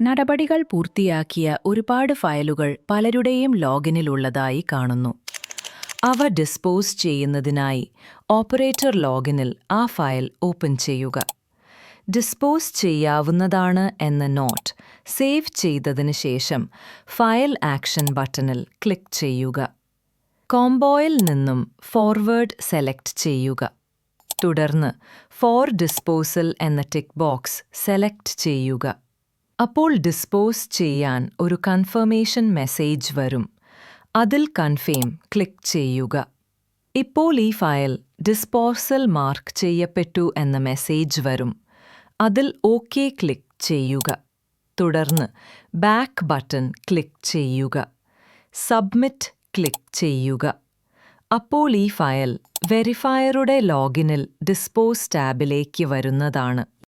നടപടികൾ പൂർത്തിയാക്കിയ ഒരുപാട് ഫയലുകൾ പലരുടെയും ലോഗിനിലുള്ളതായി കാണുന്നു. അവ ഡിസ്പോസ് ചെയ്യുന്നതിനായി ഓപ്പറേറ്റർ ലോഗിനിൽ ആ ഫയൽ ഓപ്പൺ ചെയ്യുക. ഡിസ്പോസ് ചെയ്യാവുന്നതാണ് എന്ന നോട്ട് സേവ് ചെയ്തതിന് ശേഷം ഫയൽ ആക്ഷൻ ബട്ടണിൽ ക്ലിക്ക് ചെയ്യുക. കോംബോയിൽ നിന്നും ഫോർവേഡ് സെലക്ട് ചെയ്യുക. തുടർന്ന് ഫോർ ഡിസ്പോസൽ എന്ന ടിക്ക് ബോക്സ് സെലക്ട് ചെയ്യുക. അപ്പോൾ ഡിസ്പോസ് ചെയ്യാൻ ഒരു കൺഫർമേഷൻ മെസ്സേജ് വരും. അതിൽ കൺഫേം ക്ലിക്ക് ചെയ്യുക. ഇപ്പോൾ ഈ ഫയൽ ഡിസ്പോസൽ മാർക്ക് ചെയ്യപ്പെട്ടു എന്ന മെസ്സേജ് വരും. അതിൽ ഓക്കെ ക്ലിക്ക് ചെയ്യുക. തുടർന്ന് ബാക്ക് ബട്ടൺ ക്ലിക്ക് ചെയ്യുക. സബ്മിറ്റ് ക്ലിക്ക് ചെയ്യുക. അപ്പോൾ ഈ ഫയൽ വെരിഫയറുടെ ലോഗിനിൽ ഡിസ്പോസ് ടാബിലേക്ക് വരുന്നതാണ്.